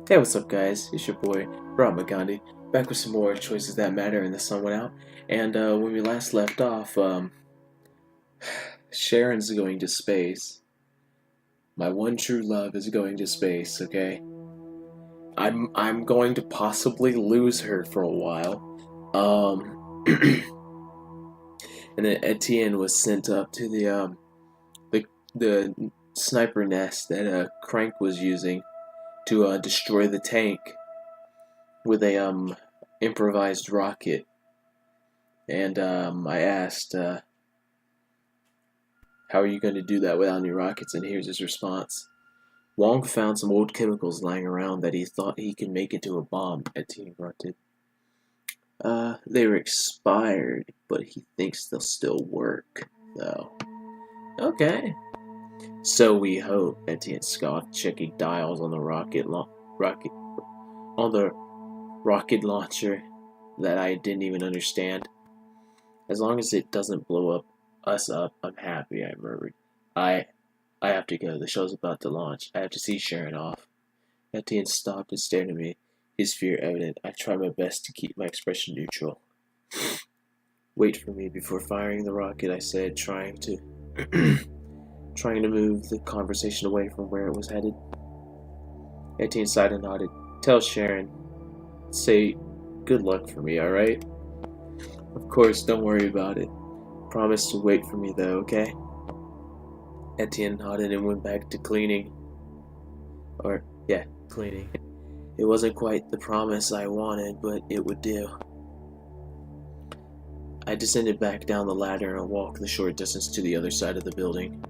Hey, what's up, guys? It's your boy, Rob McGandhi, back with some more Choices That Matter, and the sun went out. And when we last left off, Sharon's going to space. My one true love is going to space, okay? I'm going to possibly lose her for a while. And then Etienne was sent up to the sniper nest that Crank was using to destroy the tank with a improvised rocket. And I asked, how are you going to do that without any rockets? And here's his response. Wong found some old chemicals lying around that he thought he could make into a bomb, Etienne grunted. They were expired, but he thinks they'll still work, though. Okay. So we hope, Etienne scoffed, checking dials on the rocket launcher that I didn't even understand. As long as it doesn't blow us up, I'm happy, I murmured. I have to go. The show's about to launch. I have to see Sharon off. Etienne stopped and stared at me, his fear evident. I tried my best to keep my expression neutral. Wait for me before firing the rocket, I said, trying to move the conversation away from where it was headed. Etienne sighed and nodded. Tell Sharon. Say good luck for me, alright? Of course, don't worry about it. Promise to wait for me though, okay? Etienne nodded and went back to cleaning. Cleaning. It wasn't quite the promise I wanted, but it would do. I descended back down the ladder and walked the short distance to the other side of the building.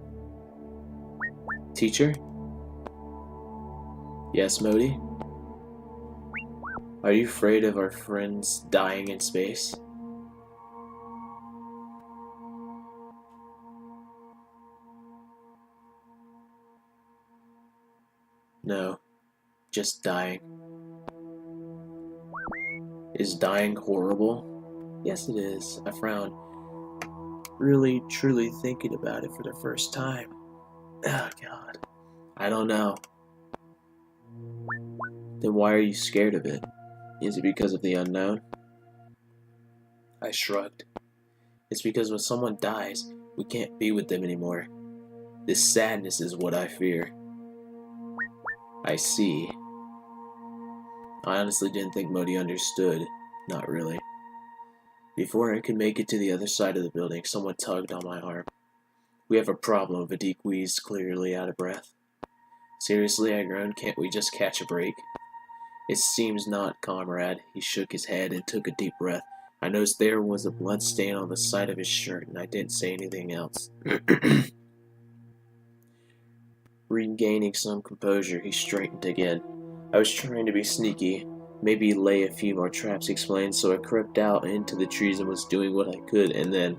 Teacher? Yes, Modi? Are you afraid of our friends dying in space? No, just dying. Is dying horrible? Yes, it is. I frowned, really, truly thinking about it for the first time. Oh, God. I don't know. Then why are you scared of it? Is it because of the unknown? I shrugged. It's because when someone dies, we can't be with them anymore. This sadness is what I fear. I see. I honestly didn't think Modi understood. Not really. Before I could make it to the other side of the building, someone tugged on my arm. We have a problem, Vadik wheezed, clearly out of breath. Seriously, I groaned, can't we just catch a break? It seems not, comrade. He shook his head and took a deep breath. I noticed there was a blood stain on the side of his shirt, and I didn't say anything else. Regaining some composure, he straightened again. I was trying to be sneaky, maybe lay a few more traps, he explained, so I crept out into the trees and was doing what I could, and then...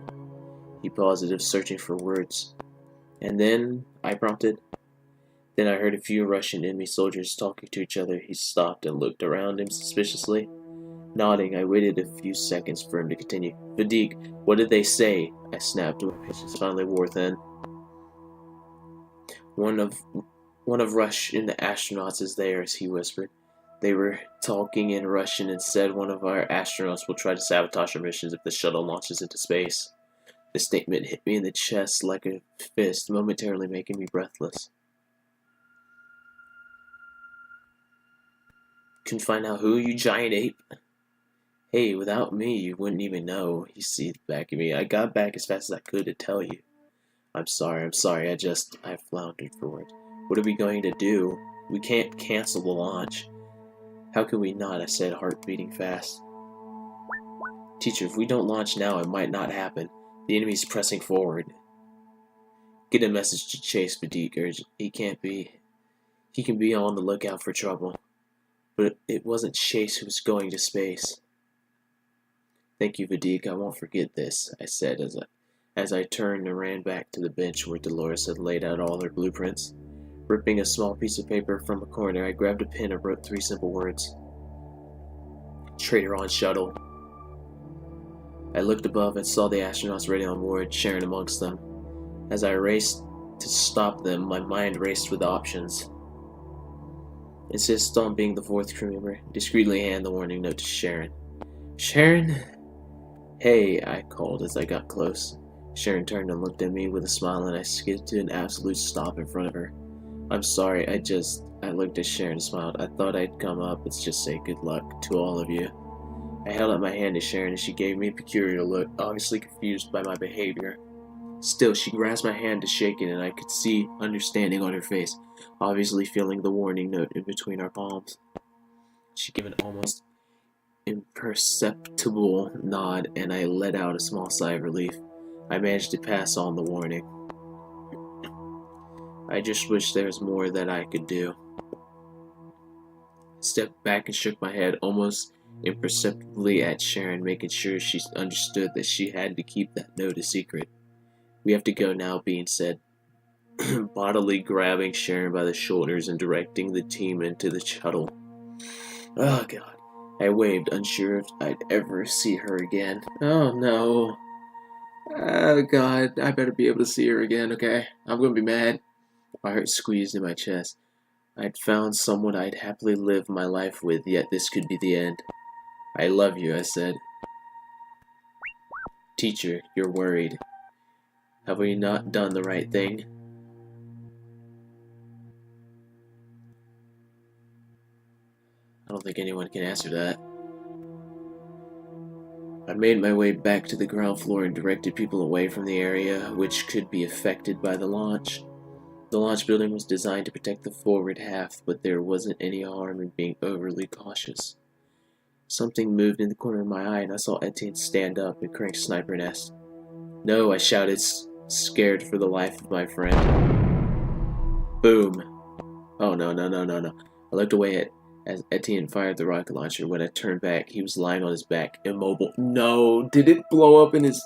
He paused, searching for words. And then, I prompted. Then I heard a few Russian enemy soldiers talking to each other. He stopped and looked around him suspiciously. Nodding, I waited a few seconds for him to continue. Vadik, what did they say? I snapped when patience finally wore thin. One of Russian astronauts is theirs, he whispered. They were talking in Russian and said one of our astronauts will try to sabotage our missions if the shuttle launches into space. The statement hit me in the chest like a fist, momentarily making me breathless. Can find out who, you giant ape? Hey, without me, you wouldn't even know, he seethed back at me. I got back as fast as I could to tell you. I'm sorry, I floundered for words. What are we going to do? We can't cancel the launch. How can we not? I said, heart beating fast. Teacher, if we don't launch now, it might not happen. The enemy's pressing forward. Get a message to Chase, Vadik urged. He can be on the lookout for trouble. But it wasn't Chase who was going to space. Thank you, Vadik. I won't forget this, I said as I turned and ran back to the bench where Dolores had laid out all her blueprints. Ripping a small piece of paper from a corner, I grabbed a pen and wrote 3 simple words. Traitor on shuttle. I looked above and saw the astronauts ready on board, Sharon amongst them. As I raced to stop them, my mind raced with options. Insist on being the fourth crew member. Discreetly hand the warning note to Sharon. Sharon? Hey, I called as I got close. Sharon turned and looked at me with a smile, and I skidded to an absolute stop in front of her. I'm sorry, I looked at Sharon and smiled. I thought I'd come up and just say good luck to all of you. I held out my hand to Sharon, and she gave me a peculiar look, obviously confused by my behavior. Still, she grasped my hand to shake it, and I could see understanding on her face, obviously feeling the warning note in between our palms. She gave an almost imperceptible nod, and I let out a small sigh of relief. I managed to pass on the warning. I just wish there was more that I could do. I stepped back and shook my head almost imperceptibly at Sharon, making sure she understood that she had to keep that note a secret. We have to go now, Bean said, bodily grabbing Sharon by the shoulders and directing the team into the shuttle. Oh, God. I waved, unsure if I'd ever see her again. Oh, no. Oh, God. I better be able to see her again, okay? I'm gonna be mad. My heart squeezed in my chest. I'd found someone I'd happily live my life with, yet this could be the end. I love you, I said. Teacher, you're worried. Have we not done the right thing? I don't think anyone can answer that. I made my way back to the ground floor and directed people away from the area which could be affected by the launch. The launch building was designed to protect the forward half, but there wasn't any harm in being overly cautious. Something moved in the corner of my eye, and I saw Etienne stand up and crank sniper nest. No, I shouted, scared for the life of my friend. Boom. Oh, no. I looked away as Etienne fired the rocket launcher. When I turned back, he was lying on his back, immobile. No, did it blow up in his...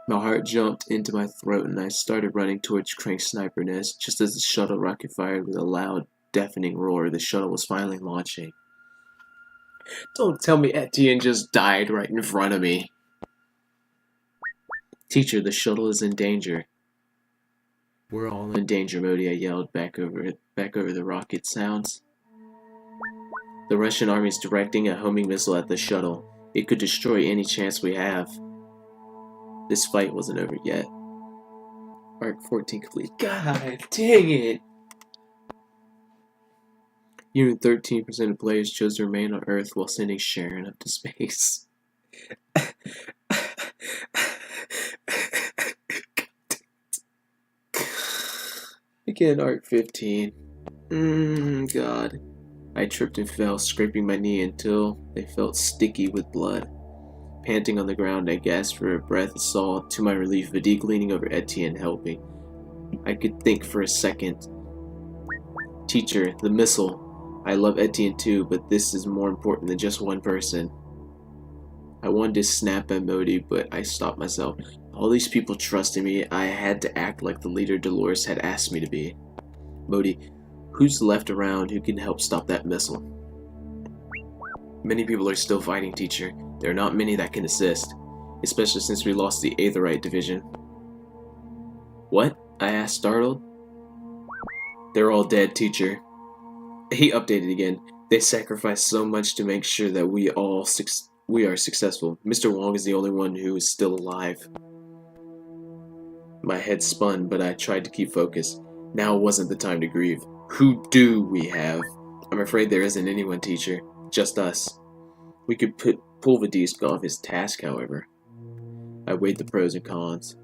My heart jumped into my throat, and I started running towards Crank's sniper nest. Just as the shuttle rocket fired with a loud, deafening roar, the shuttle was finally launching. Don't tell me Etienne just died right in front of me. Teacher, the shuttle is in danger. We're all in danger, Modi, I yelled back over the rocket sounds. The Russian army is directing a homing missile at the shuttle. It could destroy any chance we have. This fight wasn't over yet. Arc 14 complete. God dang it! Even 13% of players chose to remain on Earth while sending Sharon up to space. Again, Arc 15. God. I tripped and fell, scraping my knee until they felt sticky with blood. Panting on the ground, I gasped for a breath and saw, to my relief, Vadik leaning over Etienne helping. I could think for a second. Teacher, the missile. I love Etienne too, but this is more important than just one person. I wanted to snap at Modi, but I stopped myself. All these people trusted me. I had to act like the leader Dolores had asked me to be. Modi, who's left around who can help stop that missile? Many people are still fighting, teacher. There are not many that can assist, especially since we lost the Aetherite division. What? I asked, startled. They're all dead, teacher. He updated again. They sacrificed so much to make sure that we are successful. Mr. Wong is the only one who is still alive. My head spun, but I tried to keep focused. Now wasn't the time to grieve. Who do we have? I'm afraid there isn't anyone, teacher. Just us. We could pull Vadisk off his task, however. I weighed the pros and cons.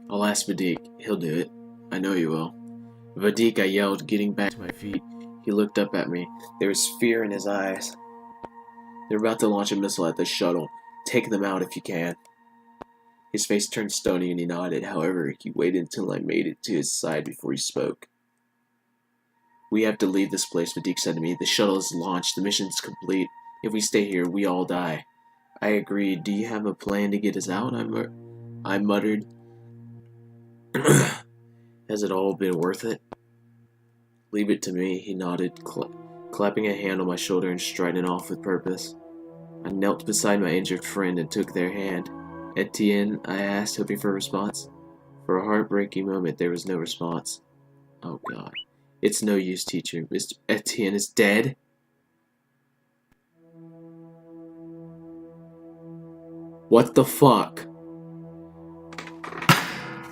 I'll ask Vadik. He'll do it. I know he will. Vadik, I yelled, getting back to my feet. He looked up at me. There was fear in his eyes. They're about to launch a missile at the shuttle. Take them out if you can. His face turned stony and he nodded. However, he waited until I made it to his side before he spoke. We have to leave this place, Vadik said to me. The shuttle is launched. The mission's complete. If we stay here, we all die. I agreed. Do you have a plan to get us out? I muttered. Has it all been worth it? Leave it to me, he nodded, clapping a hand on my shoulder and striding off with purpose. I knelt beside my injured friend and took their hand. Etienne, I asked, hoping for a response. For a heartbreaking moment, there was no response. Oh God. It's no use, teacher. Mr. Etienne is dead? What the fuck?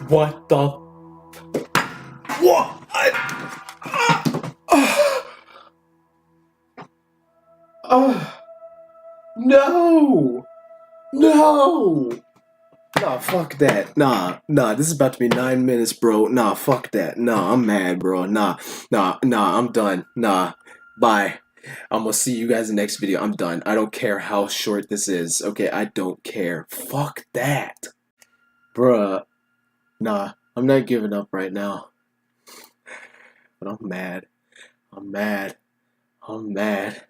What the... What? No! No! Nah, fuck that. Nah, this is about to be 9 minutes, bro. Nah, fuck that. Nah, I'm mad, bro. Nah, I'm done. Nah, bye. I'm gonna see you guys in the next video. I'm done. I don't care how short this is. Okay, I don't care. Fuck that. Bruh. Nah, I'm not giving up right now. But I'm mad. I'm mad. I'm mad.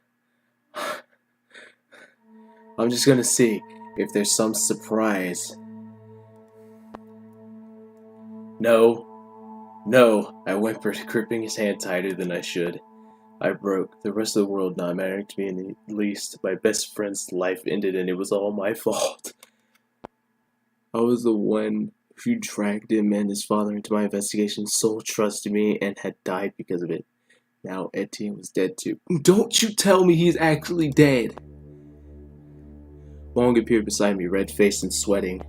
I'm just gonna see if there's some surprise. No. No. I whimpered, gripping his hand tighter than I should. I broke. The rest of the world not mattering to me in the least. My best friend's life ended and it was all my fault. I was the one who dragged him and his father into my investigation, so trusted me, and had died because of it. Now Etienne was dead too. Don't you tell me he's actually dead! Wong appeared beside me, red-faced and sweating.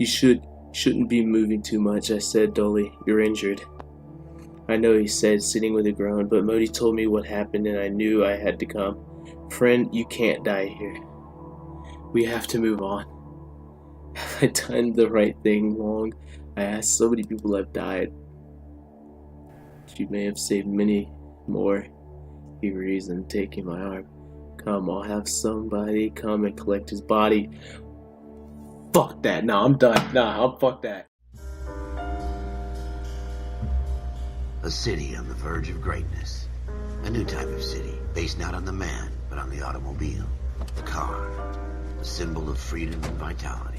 You shouldn't be moving too much, I said dully. You're injured. I know, he said, sitting with a groan, but Modi told me what happened and I knew I had to come. Friend, you can't die here. We have to move on. Have I done the right thing, Wong? I asked. So many people have died. You may have saved many more, he reasoned, taking my arm. Come, I'll have somebody come and collect his body. Fuck that. Nah, I'm done. Nah, fuck that. A city on the verge of greatness. A new type of city, based not on the man, but on the automobile. The car. A symbol of freedom and vitality.